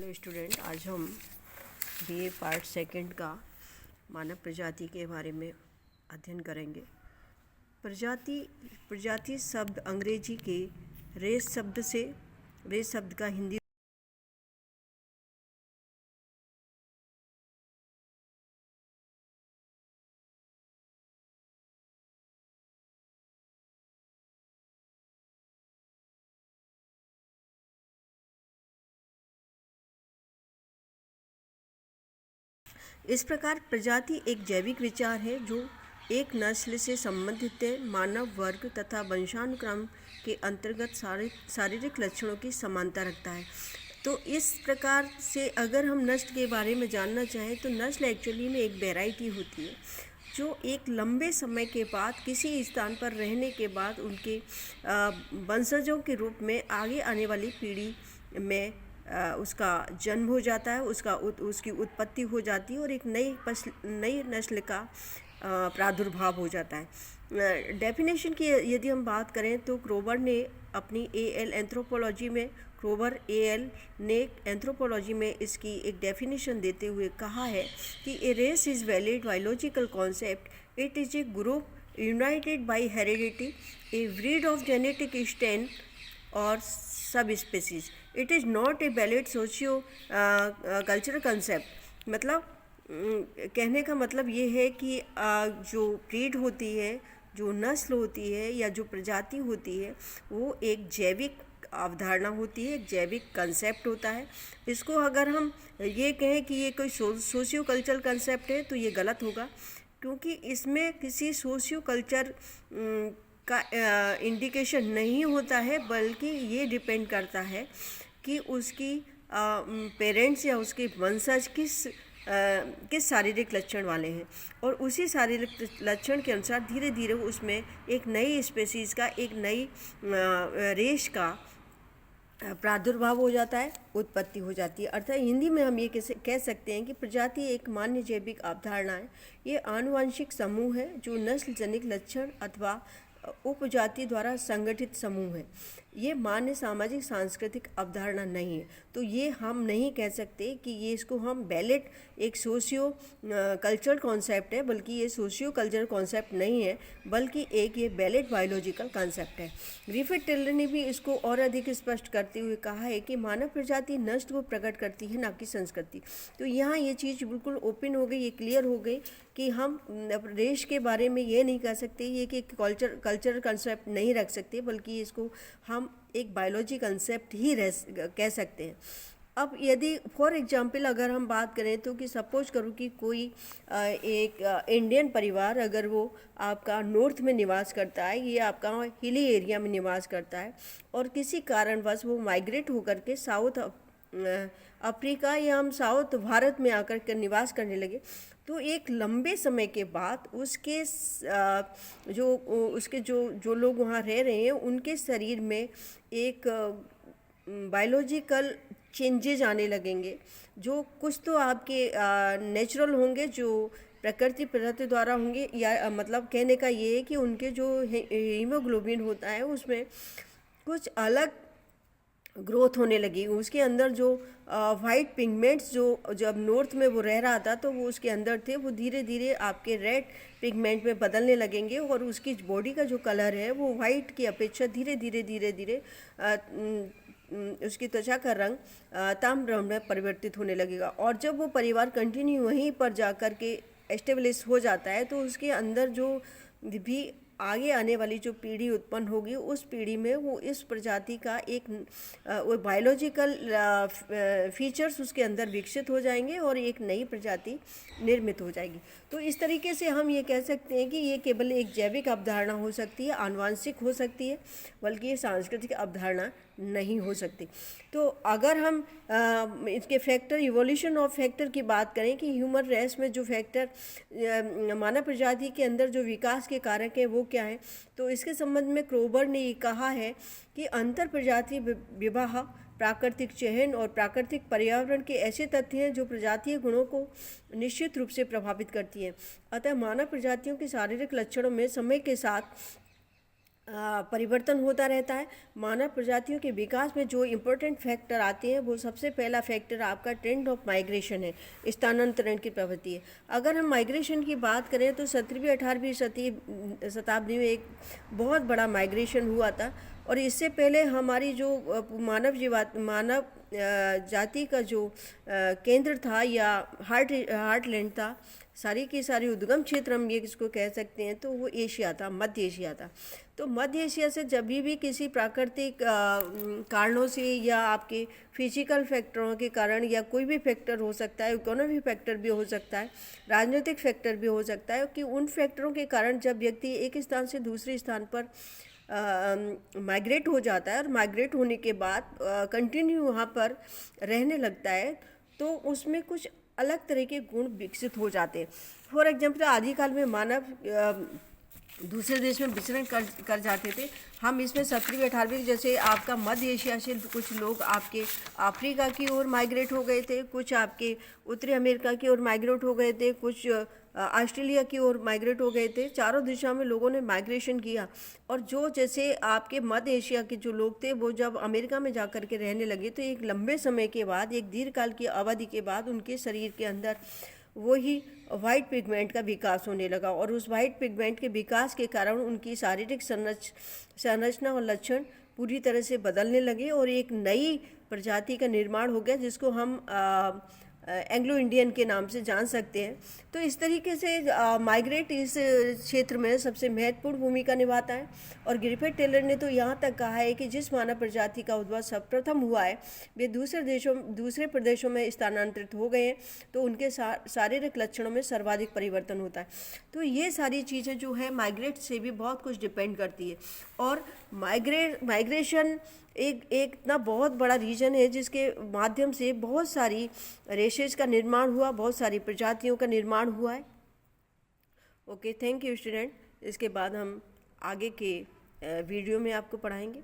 Hello student, आज हम BA part second का मानव प्रजाति के बारे में अध्ययन करेंगे। प्रजाति शब्द अंग्रेजी के रेस शब्द का हिंदी इस प्रकार प्रजाति एक जैविक विचार है जो एक नस्ल से संबंधित है। मानव वर्ग तथा वंशानुक्रम के अंतर्गत शारीरिक लक्षणों की समानता रखता है। तो इस प्रकार से अगर हम नस्ल के बारे में जानना चाहें तो नस्ल एक्चुअली में एक वैरायटी होती है जो एक लंबे समय के बाद किसी स्थान पर रहने के बाद उनके वंशजों के रूप में आगे आने वाली पीढ़ी में उसका जन्म हो जाता है, उसकी उत्पत्ति हो जाती है और एक नई नस्ल का प्रादुर्भाव हो जाता है। डेफिनेशन की यदि हम बात करें तो क्रोबर ने अपनी एंथ्रोपोलॉजी में इसकी एक डेफिनेशन देते हुए कहा है कि a race is valid biological concept, it is a group united by heredity, a breed of genetic strain और subspecies. It is not a valid socio cultural concept. मतलब कहने का मतलब ये है कि जो ब्रीड होती है, जो नस्ल होती है या जो प्रजाति होती है, वो एक जैविक अवधारणा होती है, एक जैविक कंसेप्ट होता है। इसको अगर हम ये कहें कि ये कोई सोशियो कल्चरल कंसेप्ट है तो ये गलत होगा, क्योंकि इसमें किसी सोशियो कल्चर का इंडिकेशन नहीं होता है, बल्कि ये डिपेंड करता है कि उसकी पेरेंट्स या उसके वंशज किस शारीरिक लक्षण वाले हैं, और उसी शारीरिक लक्षण के अनुसार धीरे धीरे उसमें एक नई स्पेसीज़ का, एक नई रेस का प्रादुर्भाव हो जाता है, उत्पत्ति हो जाती है। अर्थात हिंदी में हम ये कह सकते हैं कि प्रजाति एक मान्य जैविक अवधारणा है। ये आनुवंशिक समूह है जो नस्ल जनित लक्षण अथवा उपजाति द्वारा संगठित समूह है। ये मान्य सामाजिक सांस्कृतिक अवधारणा नहीं है। तो ये हम नहीं कह सकते कि ये इसको हम वैलिड एक सोशियो कल्चरल कॉन्सेप्ट है, बल्कि ये सोशियो कल्चरल कॉन्सेप्ट नहीं है, बल्कि एक ये वैलिड बायोलॉजिकल कॉन्सेप्ट है। ग्रिफिथ टेलर ने भी इसको और अधिक स्पष्ट करते हुए कहा है कि मानव प्रजाति नस्ल को प्रकट करती है, ना कि संस्कृति। तो यहाँ ये चीज़ बिल्कुल ओपन हो गई, ये क्लियर हो गई कि हम रेस के बारे में ये नहीं कह सकते, ये कि कल्चरल कंसेप्ट नहीं रख सकते, बल्कि इसको हम एक बायोलॉजी कंसेप्ट ही कह सकते हैं। अब यदि फॉर एग्जांपल अगर हम बात करें तो कि सपोज करूँ कि कोई एक इंडियन परिवार अगर वो आपका नॉर्थ में निवास करता है, ये आपका हिली एरिया में निवास करता है, और किसी कारणवश वो माइग्रेट होकर के साउथ अफ्रीका या हम साउथ भारत में आकर के निवास करने लगे, तो एक लंबे समय के बाद उसके जो लोग वहाँ रह रहे हैं उनके शरीर में एक बायोलॉजिकल चेंजेज आने लगेंगे, जो कुछ तो आपके नेचुरल होंगे, जो प्रकृति द्वारा होंगे, या मतलब कहने का ये है कि उनके जो हीमोग्लोबिन होता है उसमें कुछ अलग ग्रोथ होने लगी। उसके अंदर जो वाइट पिगमेंट्स जो जब नॉर्थ में वो रह रहा था तो वो उसके अंदर थे, वो धीरे धीरे आपके रेड पिगमेंट में बदलने लगेंगे, और उसकी बॉडी का जो कलर है वो वाइट की अपेक्षा धीरे धीरे उसकी त्वचा का रंग ताम्ररंग में परिवर्तित होने लगेगा। और जब वो परिवार कंटिन्यू वहीं पर जा कर के एस्टेब्लिश हो जाता है तो उसके अंदर जो भी आगे आने वाली जो पीढ़ी उत्पन्न होगी, उस पीढ़ी में वो इस प्रजाति का एक वो बायोलॉजिकल फीचर्स उसके अंदर विकसित हो जाएंगे और एक नई प्रजाति निर्मित हो जाएगी। तो इस तरीके से हम ये कह सकते हैं कि ये केवल एक जैविक अवधारणा हो सकती है, आनुवांशिक हो सकती है, बल्कि ये सांस्कृतिक अवधारणा नहीं हो सकती। तो अगर हम इसके फैक्टर, इवोल्यूशन ऑफ फैक्टर की बात करें कि ह्यूमन रेस में जो फैक्टर मानव प्रजाति के अंदर जो विकास के कारक हैं वो क्या है, तो इसके संबंध में क्रोबर ने ये कहा है कि अंतर प्रजाति विवाह, प्राकृतिक चयन और प्राकृतिक पर्यावरण के ऐसे तथ्य हैं जो प्रजातीय गुणों को निश्चित रूप से प्रभावित करती हैं। अतः मानव प्रजातियों के शारीरिक लक्षणों में समय के साथ परिवर्तन होता रहता है। मानव प्रजातियों के विकास में जो इम्पोर्टेंट फैक्टर आते हैं वो सबसे पहला फैक्टर आपका ट्रेंड ऑफ माइग्रेशन है, स्थानांतरण की प्रवृत्ति है। अगर हम माइग्रेशन की बात करें तो 17वीं 18वीं शताब्दी में एक बहुत बड़ा माइग्रेशन हुआ था, और इससे पहले हमारी जो मानव जाति का जो केंद्र था या हार्टलैंड था, सारी की सारी उद्गम क्षेत्र हम ये इसको कह सकते हैं, तो वो एशिया था, मध्य एशिया था। तो मध्य एशिया से जब भी किसी प्राकृतिक कारणों से या आपके फिजिकल फैक्टरों के कारण, या कोई भी फैक्टर हो सकता है, इकोनॉमिक फैक्टर भी हो सकता है, राजनीतिक फैक्टर भी हो सकता है, कि उन फैक्टरों के कारण जब व्यक्ति एक स्थान से दूसरे स्थान पर माइग्रेट हो जाता है, और माइग्रेट होने के बाद कंटिन्यू वहाँ पर रहने लगता है, तो उसमें कुछ अलग तरह के गुण विकसित हो जाते हैं। फॉर एग्जाम्पल, आदिकाल में मानव दूसरे देश में विचरण कर जाते थे। हम इसमें 17वीं 18वीं, जैसे आपका मध्य एशिया से कुछ लोग आपके अफ्रीका की ओर माइग्रेट हो गए थे, कुछ आपके उत्तरी अमेरिका की ओर माइग्रेट हो गए थे, कुछ ऑस्ट्रेलिया की ओर माइग्रेट हो गए थे। चारों दिशा में लोगों ने माइग्रेशन किया, और जो जैसे आपके मध्य एशिया के जो लोग थे वो जब अमेरिका में जा कर के रहने लगे, तो एक लंबे समय के बाद, एक दीर्घकाल की अवधि के बाद उनके शरीर के अंदर वही वाइट पिगमेंट का विकास होने लगा, और उस वाइट पिगमेंट के विकास के कारण उनकी शारीरिक संरचना और लक्षण पूरी तरह से बदलने लगे, और एक नई प्रजाति का निर्माण हो गया, जिसको हम एंग्लो इंडियन के नाम से जान सकते हैं। तो इस तरीके से माइग्रेट इस क्षेत्र में सबसे महत्वपूर्ण भूमिका निभाता है। और ग्रिफिथ टेलर ने तो यहाँ तक कहा है कि जिस मानव प्रजाति का उद्भव सर्वप्रथम हुआ है, वे दूसरे प्रदेशों में स्थानांतरित हो गए हैं, तो उनके शारीरिक लक्षणों में सर्वाधिक परिवर्तन होता है। तो ये सारी चीज़ें जो है माइग्रेट से भी बहुत कुछ डिपेंड करती है। और माइग्रेशन एक इतना बहुत बड़ा रीजन है जिसके माध्यम से बहुत सारी रेशेज का निर्माण हुआ, बहुत सारी प्रजातियों का निर्माण हुआ है। Okay, thank you student. इसके बाद हम आगे के वीडियो में आपको पढ़ाएंगे।